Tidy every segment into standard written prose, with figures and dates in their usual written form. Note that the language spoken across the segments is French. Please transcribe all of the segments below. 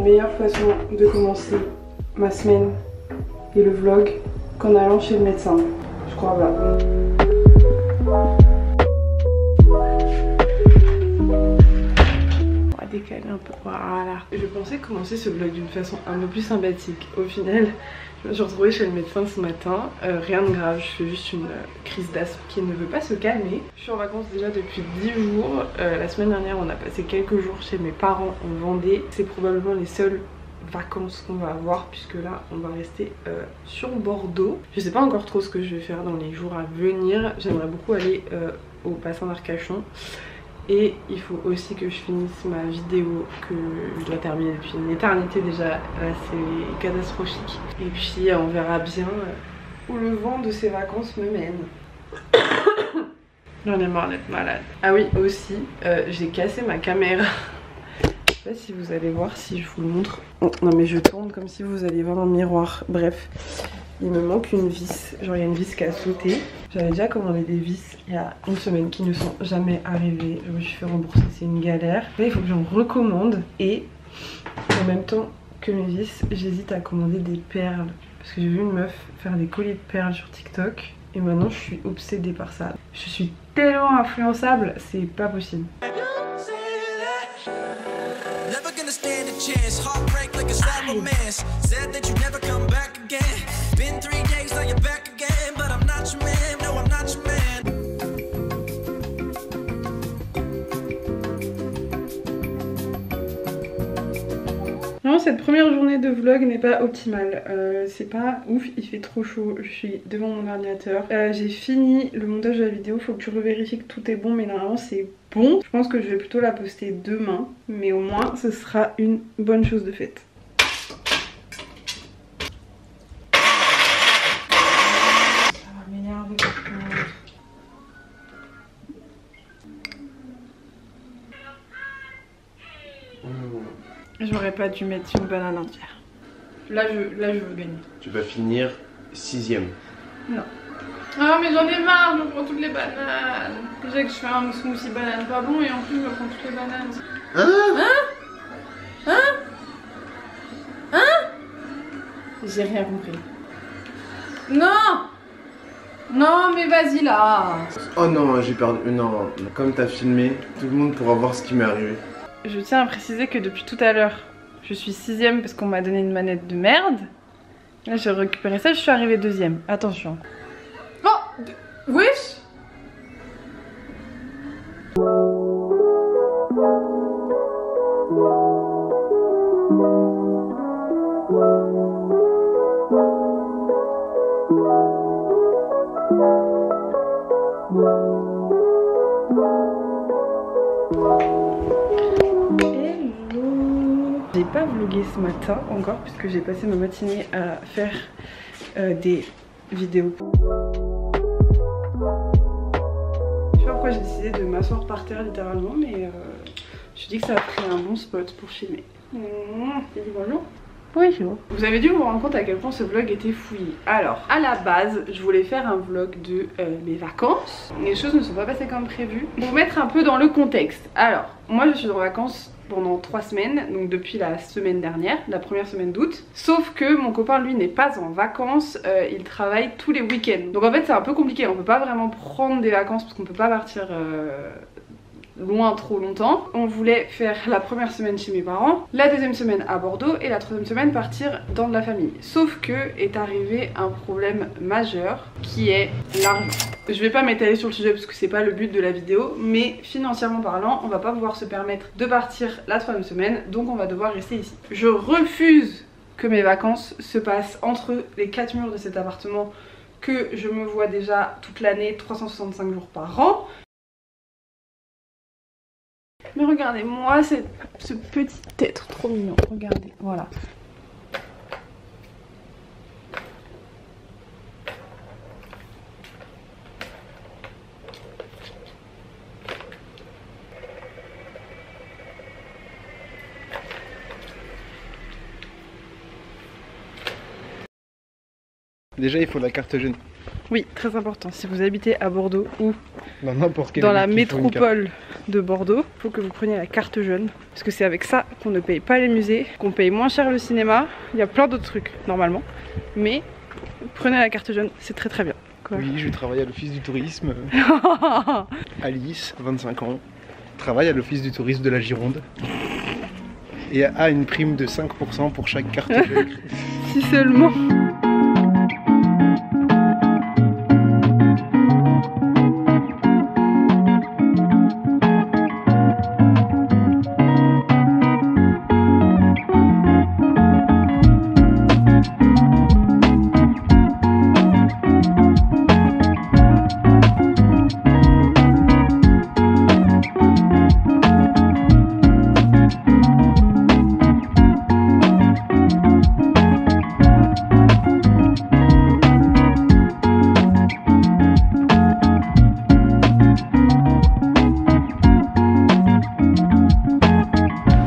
meilleure façon de commencer ma semaine et le vlog qu'en allant chez le médecin. Je crois pas. On va décaler un peu. Voilà. Je pensais commencer ce vlog d'une façon un peu plus sympathique. Au final, je me suis retrouvée chez le médecin ce matin. Rien de grave, je fais juste une crise d'asthme qui ne veut pas se calmer. Je suis en vacances déjà depuis 10 jours. La semaine dernière, on a passé quelques jours chez mes parents en Vendée. C'est probablement les seules vacances qu'on va avoir puisque là on va rester sur Bordeaux. Je sais pas encore trop ce que je vais faire dans les jours à venir. J'aimerais beaucoup aller au bassin d'Arcachon. Et il faut aussi que je finisse ma vidéo que je dois terminer depuis une éternité déjà. Là c'est catastrophique. Et puis on verra bien où le vent de ces vacances me mène. J'en ai marre d'être malade. Ah oui aussi, j'ai cassé ma caméra. Je sais pas si vous allez voir si je vous le montre. Non mais je tourne comme si vous alliez voir dans le miroir. Bref, il me manque une vis. Genre il y a une vis qui a sauté. J'avais déjà commandé des vis il y a une semaine qui ne sont jamais arrivées. Je me suis fait rembourser, c'est une galère. Là il faut que j'en recommande. Et en même temps que mes vis, j'hésite à commander des perles. Parce que j'ai vu une meuf faire des colliers de perles sur TikTok. Et maintenant je suis obsédée par ça. Je suis tellement influençable, c'est pas possible. Non, cette première journée de vlog n'est pas optimale. C'est pas ouf, il fait trop chaud. Je suis devant mon ordinateur. J'ai fini le montage de la vidéo. Faut que je revérifie que tout est bon, mais normalement c'est bon. Je pense que je vais plutôt la poster demain, mais au moins ce sera une bonne chose de faite. Ça va m'énerver. J'aurais pas dû mettre une banane entière. Là je veux gagner. Tu vas finir 6ème. Non. Ah mais j'en ai marre, je me prends toutes les bananes. Déjà que je fais un smoothie banane pas bon et en plus je me prends toutes les bananes. J'ai rien compris. Non. Non mais vas-y là. Oh non, j'ai perdu. Non, comme t'as filmé, tout le monde pourra voir ce qui m'est arrivé. Je tiens à préciser que depuis tout à l'heure, je suis 6ème parce qu'on m'a donné une manette de merde. Là j'ai récupéré ça, je suis arrivée 2ème. Attention. Oh, wesh. J'ai pas vlogué ce matin encore puisque j'ai passé ma matinée à faire des vidéos. Je sais pas pourquoi j'ai décidé de m'asseoir par terre littéralement, mais je me suis dit que ça a pris un bon spot pour filmer. T'as dit bonjour? Bonjour. Vous avez dû vous rendre compte à quel point ce vlog était fouillé. Alors, à la base, je voulais faire un vlog de mes vacances. Les choses ne sont pas passées comme prévu. Pour vous mettre un peu dans le contexte. Alors, moi je suis en vacances pendant 3 semaines, donc depuis la semaine dernière, la première semaine d'août. Sauf que mon copain lui n'est pas en vacances, il travaille tous les week-ends. Donc en fait c'est un peu compliqué, on peut pas vraiment prendre des vacances parce qu'on peut pas partir loin trop longtemps. On voulait faire la première semaine chez mes parents, la deuxième semaine à Bordeaux et la troisième semaine partir dans de la famille. Sauf que est arrivé un problème majeur qui est l'argent. Je vais pas m'étaler sur le sujet parce que c'est pas le but de la vidéo, mais financièrement parlant, on va pas pouvoir se permettre de partir la troisième semaine, donc on va devoir rester ici. Je refuse que mes vacances se passent entre les 4 murs de cet appartement que je me vois déjà toute l'année, 365 jours par an. Mais regardez-moi ce petit être trop mignon, regardez, voilà. Déjà, il faut la carte jeune. Oui, très important. Si vous habitez à Bordeaux ou Dans n'importe quelle dans la ville, il faut une carte. métropole de Bordeaux, il faut que vous preniez la carte jeune. Parce que c'est avec ça qu'on ne paye pas les musées, qu'on paye moins cher le cinéma. Il y a plein d'autres trucs, normalement. Mais prenez la carte jeune, c'est très très bien. Quoi. Oui, je travaille à l'office du tourisme. Alice, 25 ans, travaille à l'office du tourisme de la Gironde. Et a une prime de 5% pour chaque carte jeune. Si seulement.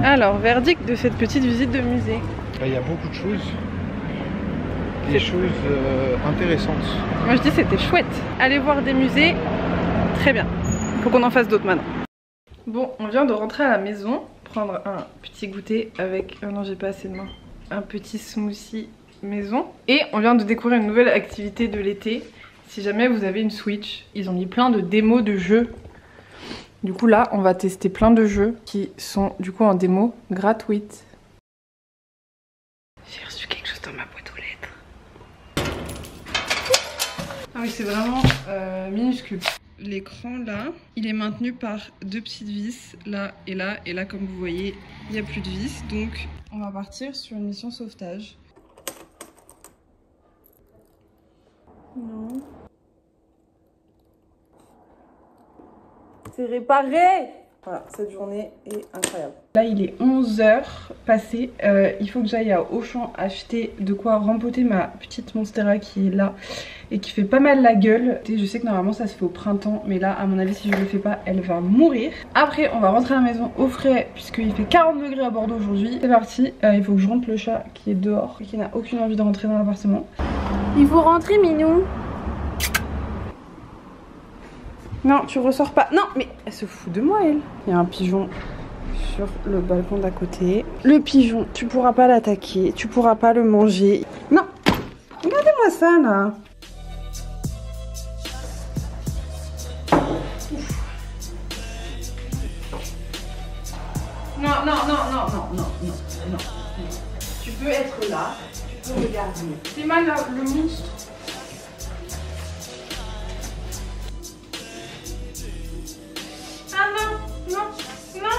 Alors, verdict de cette petite visite de musée. Il y a beaucoup de choses. Des choses intéressantes. Moi je dis c'était chouette. Aller voir des musées, très bien. Faut qu'on en fasse d'autres maintenant. Bon, on vient de rentrer à la maison, prendre un petit goûter avec... Oh non, j'ai pas assez de main. Un petit smoothie maison. Et on vient de découvrir une nouvelle activité de l'été. Si jamais vous avez une Switch, ils ont mis plein de démos de jeux. Du coup là, on va tester plein de jeux qui sont du coup en démo gratuite. J'ai reçu quelque chose dans ma boîte aux lettres. Ah oui, c'est vraiment minuscule. L'écran là, il est maintenu par deux petites vis, là et là. Et là, comme vous voyez, il n'y a plus de vis. Donc, on va partir sur une mission sauvetage. Non. C'est réparé! Voilà, cette journée est incroyable. Là, il est 11 h passé. Il faut que j'aille à Auchan acheter de quoi rempoter ma petite Monstera qui est là et qui fait pas mal la gueule. Je sais que normalement ça se fait au printemps, mais là, à mon avis, si je le fais pas, elle va mourir. Après, on va rentrer à la maison au frais puisqu'il fait 40 degrés à Bordeaux aujourd'hui. C'est parti. Il faut que je rentre le chat qui est dehors et qui n'a aucune envie de rentrer dans l'appartement. Il faut rentrer, Minou. Non, tu ressors pas. Non, mais elle se fout de moi, elle. Il y a un pigeon sur le balcon d'à côté. Le pigeon, tu pourras pas l'attaquer, tu pourras pas le manger. Non, regardez-moi ça, là. Non, non, non, non, non, non, non, non. Tu peux être là, tu peux regarder. C'est mal, le monstre. Ah non, non, non.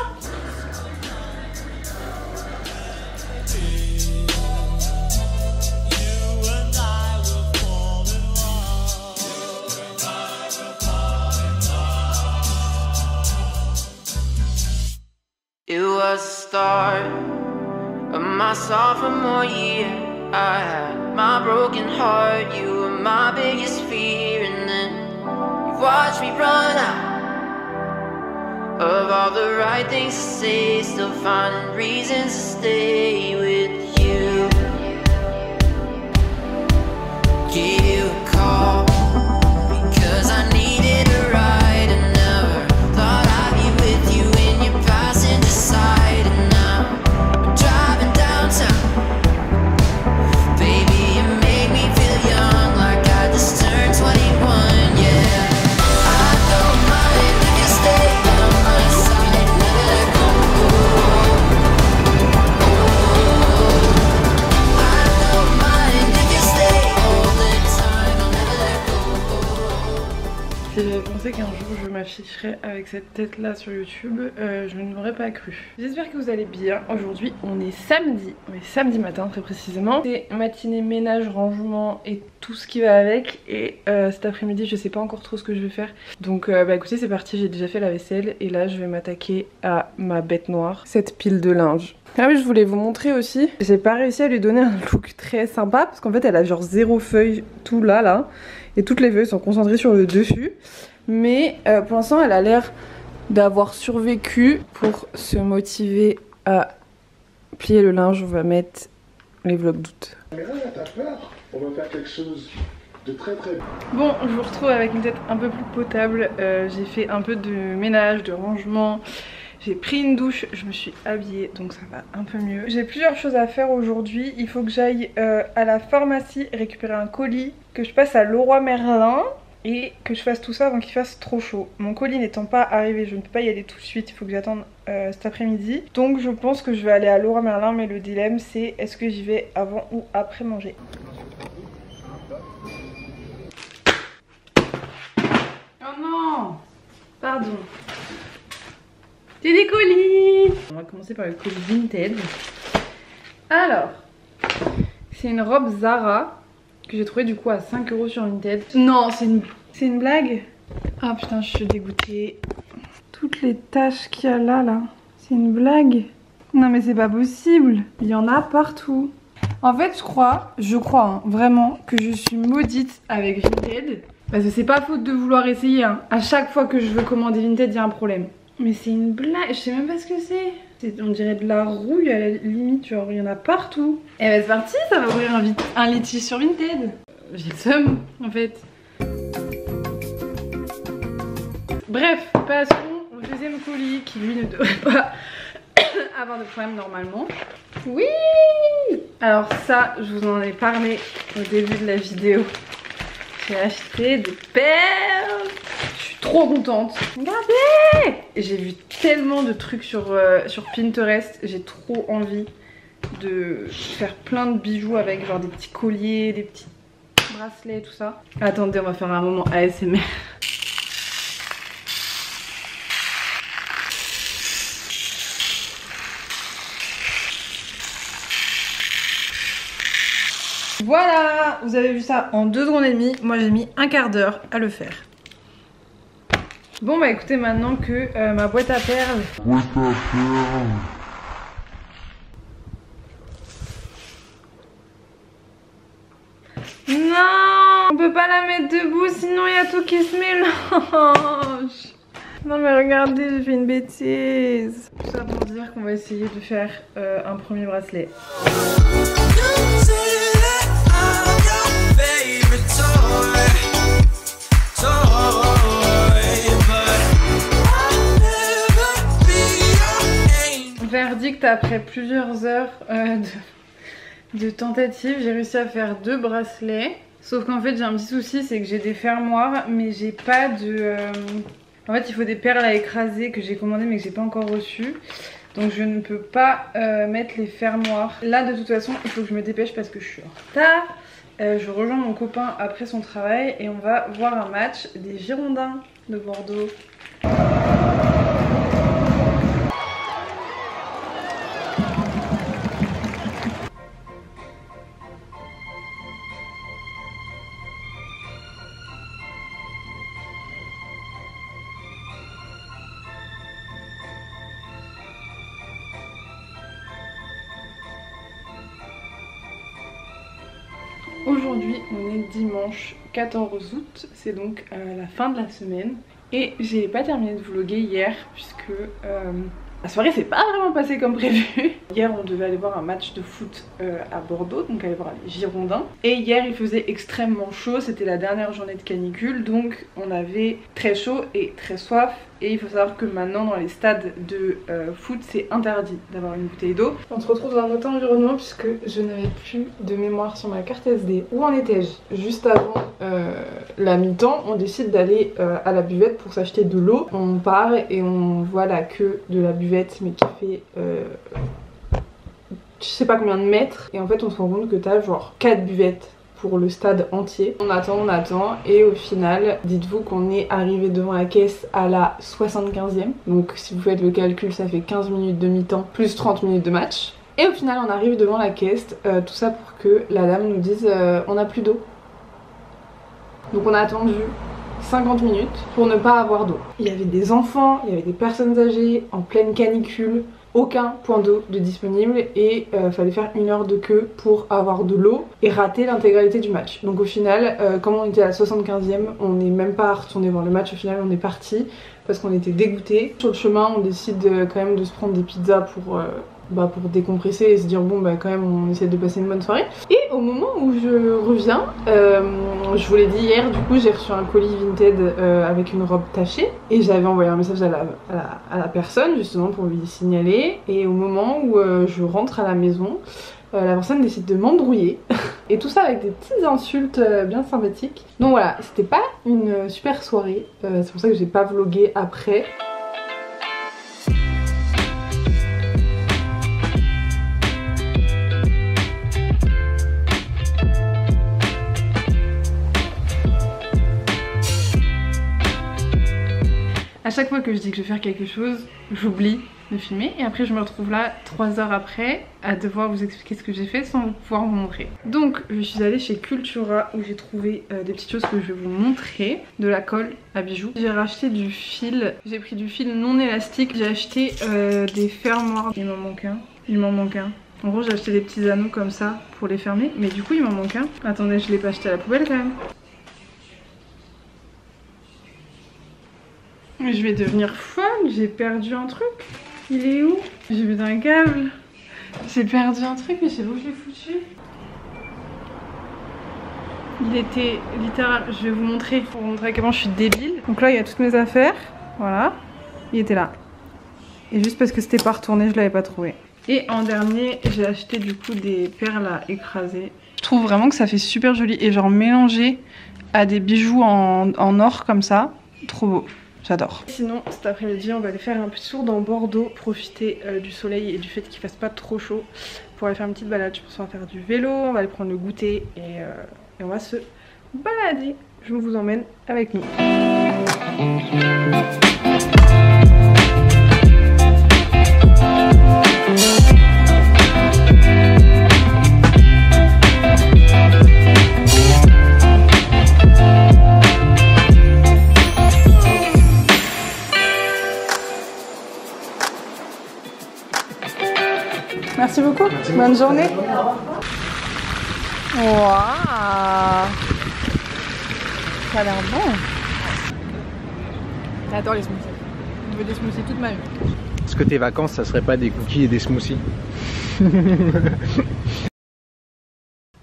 It was the start of my sophomore year. I had my broken heart, you were my biggest fear, and then you watched me run out of all the right things to say, still finding reasons to stay with you. Give you a call because I needed a ride, and never thought I'd be with you in your passenger side. And now we're driving downtown, baby, you make me feel young, like I just turned 21, yeah. I don't mind if you stay on my side, never let go. I don't mind if you stay all the time, I'll never let go. Si j'avais pensé qu'un jour je m'afficherais avec cette tête là sur YouTube, je ne l'aurais pas cru. J'espère que vous allez bien. Aujourd'hui on est samedi, samedi matin très précisément. C'est matinée ménage, rangement et tout ce qui va avec. Et cet après-midi je sais pas encore trop ce que je vais faire. Donc bah écoutez, c'est parti, j'ai déjà fait la vaisselle et là je vais m'attaquer à ma bête noire, cette pile de linge. Ah oui, je voulais vous montrer aussi, j'ai pas réussi à lui donner un look très sympa parce qu'en fait elle a genre 0 feuilles tout là et toutes les feuilles sont concentrées sur le dessus. Mais pour l'instant elle a l'air d'avoir survécu. Pour se motiver à plier le linge, on va mettre les vlogs d'août. Mais là, t'as peur. On va faire quelque chose de très très bien. Bon, je vous retrouve avec une tête un peu plus potable. J'ai fait un peu de ménage, de rangement. J'ai pris une douche, je me suis habillée, donc ça va un peu mieux. J'ai plusieurs choses à faire aujourd'hui. Il faut que j'aille à la pharmacie récupérer un colis, que je passe à Leroy Merlin et que je fasse tout ça avant qu'il fasse trop chaud. Mon colis n'étant pas arrivé, je ne peux pas y aller tout de suite, il faut que j'attende cet après-midi. Donc je pense que je vais aller à Leroy Merlin, mais le dilemme c'est est-ce que j'y vais avant ou après manger. Oh non! Pardon. J'ai des colis! On va commencer par le colis Vinted. Alors, c'est une robe Zara que j'ai trouvé du coup à 5 € sur Vinted. Non, c'est une blague? Ah putain, je suis dégoûtée. Toutes les taches qu'il y a là, c'est une blague? Non mais c'est pas possible. Il y en a partout. En fait, je crois vraiment que je suis maudite avec Vinted. Parce que c'est pas faute de vouloir essayer. Hein. À chaque fois que je veux commander Vinted, il y a un problème. Mais c'est une blague, je sais même pas ce que c'est. On dirait de la rouille à la limite, genre il y en a partout. Et bah c'est parti, ça va ouvrir un litige sur Vinted. J'ai le seum en fait. Bref, passons au deuxième colis qui lui ne devrait pas avoir de problème normalement. Oui! Alors ça, je vous en ai parlé au début de la vidéo. J'ai acheté des perles. Je suis trop contente. Regardez! J'ai vu tellement de trucs sur Pinterest. J'ai trop envie de faire plein de bijoux avec genre des petits colliers, des petits bracelets, tout ça. Attendez, on va faire un moment ASMR. Voilà, vous avez vu ça en 2 secondes et demie. Moi j'ai mis un quart d'heure à le faire. Bon bah écoutez, maintenant que ma boîte à perles... Non, on peut pas la mettre debout sinon il y a tout qui se mélange. Non mais regardez, j'ai fait une bêtise. Tout ça pour dire qu'on va essayer de faire un premier bracelet. Verdict, après plusieurs heures de tentatives, j'ai réussi à faire 2 bracelets. Sauf qu'en fait j'ai un petit souci, c'est que j'ai des fermoirs mais j'ai pas de... En fait il faut des perles à écraser que j'ai commandées mais que j'ai pas encore reçues. Donc je ne peux pas mettre les fermoirs. Là de toute façon il faut que je me dépêche parce que je suis en retard. Je rejoins mon copain après son travail et on va voir un match des Girondins de Bordeaux. Aujourd'hui on est dimanche 14 août, c'est donc la fin de la semaine et j'ai pas terminé de vlogger hier puisque la soirée s'est pas vraiment passée comme prévu. Hier on devait aller voir un match de foot à Bordeaux, donc aller voir les Girondins. Et hier il faisait extrêmement chaud, c'était la dernière journée de canicule, donc on avait très chaud et très soif. Et il faut savoir que maintenant dans les stades de foot c'est interdit d'avoir une bouteille d'eau. On se retrouve dans un autre environnement puisque je n'avais plus de mémoire sur ma carte SD. Où en étais-je? Juste avant la mi-temps, on décide d'aller à la buvette pour s'acheter de l'eau. On part et on voit la queue de la buvette mais qui fait je sais pas combien de mètres. Et en fait on se rend compte que t'as genre 4 buvettes pour le stade entier. On attend et au final, dites-vous qu'on est arrivé devant la caisse à la 75e. Donc si vous faites le calcul, ça fait 15 minutes de mi-temps plus 30 minutes de match. Et au final, on arrive devant la caisse, tout ça pour que la dame nous dise on n'a plus d'eau. Donc on a attendu 50 minutes pour ne pas avoir d'eau. Il y avait des enfants, il y avait des personnes âgées en pleine canicule. Aucun point d'eau de disponible et fallait faire 1 heure de queue pour avoir de l'eau et rater l'intégralité du match. Donc au final, comme on était à la 75e, on n'est même pas retourné voir le match. Au final on est parti parce qu'on était dégoûtés. Sur le chemin on décide quand même de se prendre des pizzas pour décompresser et se dire bon bah quand même on essaie de passer une bonne soirée. Et au moment où je reviens, je vous l'ai dit hier, du coup j'ai reçu un colis Vinted avec une robe tachée et j'avais envoyé un message à la personne justement pour lui signaler, et au moment où je rentre à la maison, la personne décide de m'embrouiller et tout ça avec des petites insultes bien sympathiques. Donc voilà, c'était pas une super soirée, c'est pour ça que j'ai pas vlogué après. À chaque fois que je dis que je vais faire quelque chose, j'oublie de filmer et après je me retrouve là 3 heures après à devoir vous expliquer ce que j'ai fait sans pouvoir vous montrer. Donc je suis allée chez Cultura où j'ai trouvé des petites choses que je vais vous montrer, de la colle à bijoux. J'ai racheté du fil, j'ai pris du fil non élastique, j'ai acheté des fermoirs. Il m'en manque un. En gros j'ai acheté des petits anneaux comme ça pour les fermer, mais du coup il m'en manque un. Attendez, je l'ai pas acheté à la poubelle quand même. Je vais devenir folle, j'ai perdu un truc. Il est où? J'ai mis un câble. J'ai perdu un truc mais je sais pas où je l'ai foutu. Il était littéral, je vais vous montrer pour vous montrer à quel point je suis débile. Donc là il y a toutes mes affaires, voilà. Il était là. Et juste parce que c'était pas retourné, je l'avais pas trouvé. Et en dernier, j'ai acheté du coup des perles à écraser. Je trouve vraiment que ça fait super joli et genre mélangé à des bijoux en or comme ça. Trop beau. J'adore. Sinon cet après-midi on va aller faire un petit tour dans Bordeaux, profiter du soleil et du fait qu'il fasse pas trop chaud pour aller faire une petite balade. Je pense qu'on va faire du vélo, on va aller prendre le goûter et on va se balader. Je vous emmène avec nous. Merci beaucoup. Merci. Bonne journée. Waouh, ça a l'air bon. J'adore les smoothies. Je veux des smoothies toute ma vie. Est-ce que tes vacances, ça serait pas des cookies et des smoothies?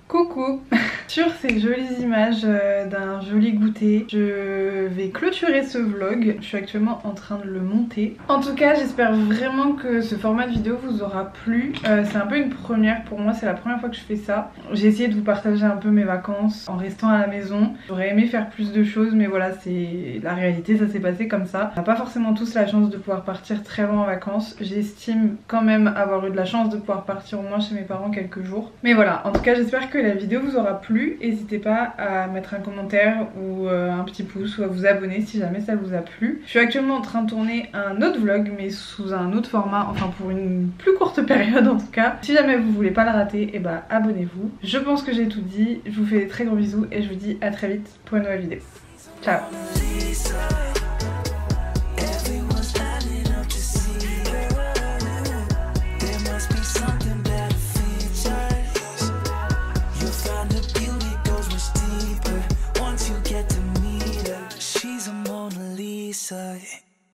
Coucou. Sur ces jolies images d'un joli goûter, je vais clôturer ce vlog. Je suis actuellement en train de le monter. En tout cas, j'espère vraiment que ce format de vidéo vous aura plu. C'est un peu une première pour moi, c'est la première fois que je fais ça. J'ai essayé de vous partager un peu mes vacances en restant à la maison. J'aurais aimé faire plus de choses, mais voilà, c'est la réalité, ça s'est passé comme ça. On n'a pas forcément tous la chance de pouvoir partir très loin en vacances. J'estime quand même avoir eu de la chance de pouvoir partir au moins chez mes parents quelques jours. Mais voilà, en tout cas, j'espère que la vidéo vous aura plu. N'hésitez pas à mettre un commentaire ou un petit pouce ou à vous abonner si jamais ça vous a plu. Je suis actuellement en train de tourner un autre vlog mais sous un autre format, enfin pour une plus courte période en tout cas. Si jamais vous voulez pas le rater, et bah abonnez-vous. Je pense que j'ai tout dit, je vous fais des très gros bisous et je vous dis à très vite pour une nouvelle vidéo. Ciao.